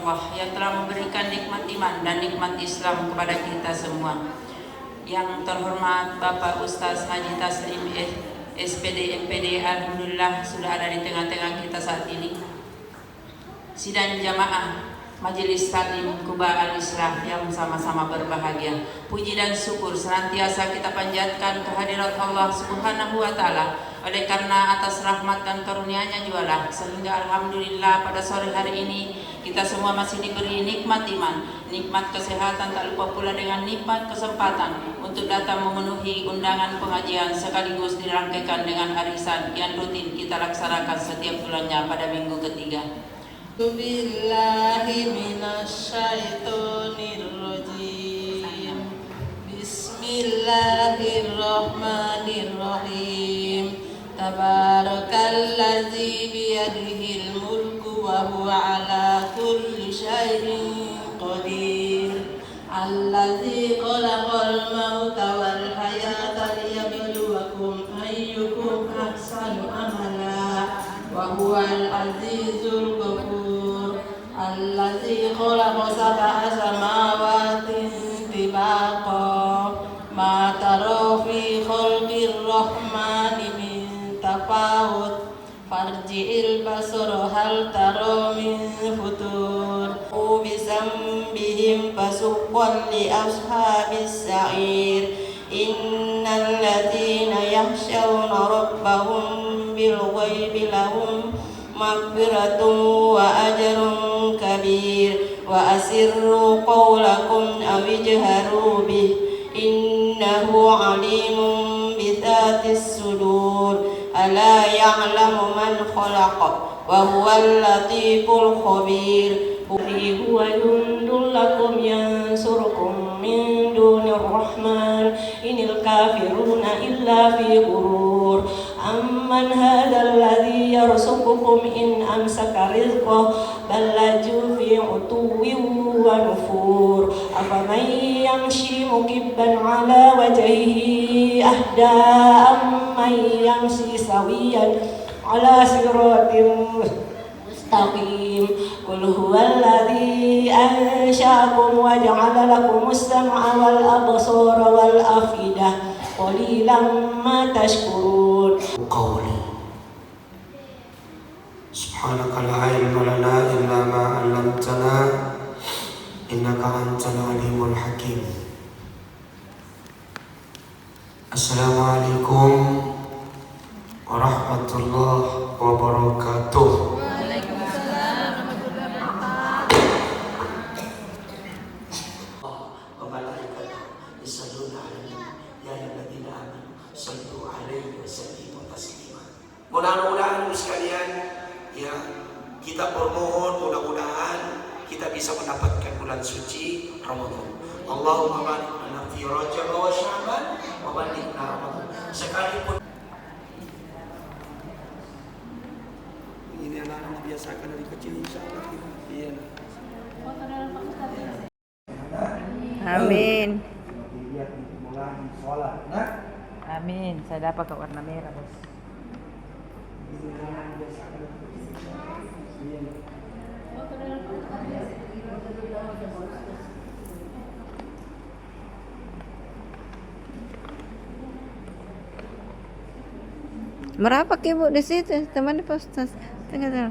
Allah yang telah memberikan nikmat iman dan nikmat Islam kepada kita semua. Yang terhormat Bapak Ustaz Haji Taslim SPD MPD, alhamdulillah sudah ada di tengah-tengah kita saat ini. Sidang jamaah Majelis Taklim Kuba Al-Islah yang sama-sama berbahagia. Puji dan syukur senantiasa kita panjatkan kehadirat Allah Subhanahu wa Ta'ala. Oleh karena atas rahmat dan karunia-Nya jualah sehingga alhamdulillah pada sore hari ini kita semua masih diberi nikmat iman, nikmat kesehatan, tak lupa pula dengan nikmat kesempatan untuk datang memenuhi undangan pengajian sekaligus dirangkaikan dengan arisan yang rutin kita laksanakan setiap bulannya pada minggu ketiga. Billahi minasyaitonirrajim. Bismillahirrahmanirrahim. Tabarakalladzi biyadihil mulku wa huwa ala kulli syai'in qadir. Alladzi khalaqal mauta wal hayata liyabluwakum ayyukum ahsanu amala wa huwal azizul ghafur. Alladzi khalaqa sab'a samawati tibaqa ma tara fi khalqir rahmani min tafawut farji'il basara hal tara min futur. Bisambihim fasuqqan li ashabis sa'ir. Innal ladzina yakhshawna rabbahum bil ghaibi lahum maghfiratun wa ajrun kabir. Wa asirru qawlakum aw ijharu bih innahu alimun bidzatis sudur. Ala ya'lamu man khalaqa wa huwal latiful khabir. Huwa yundul lakum yansurukum min dunir rahman inil kafiruna illa fi ghurur. Amman hadzal ladzi yarzuqukum in amsaka rizqahu bal laju fi utuwwin wa nufur. Afaman yamshi mukibban ala wajhihi ahda amman yamshi sawiyan ala siratin mustaqim. Qul huwallazi ansha'akum wa ja'ala lakumus sam'a wal absara wal afidah qalilan ma tashkurun. Qawli subhanaka la ilma lana illa ma 'allamtana innaka antal alimul hakim. Assalamualaikum warahmatullahi wabarakatuh. Mudah-mudahan sekalian ya, kita bermohon mudah-mudahan kita bisa mendapatkan bulan suci Ramadan. Allahumma barik lana fi Rajab wa Sya'ban wa ballighna Ramadan. Sekalipun ini anak-anak dibiasakan dari kecil insyaallah. Iya. Amin. Nah, Amin. Saya dapat ke warna merah, Bos. Merapak Ibu di situ, teman Pak Ustaz. Tengah.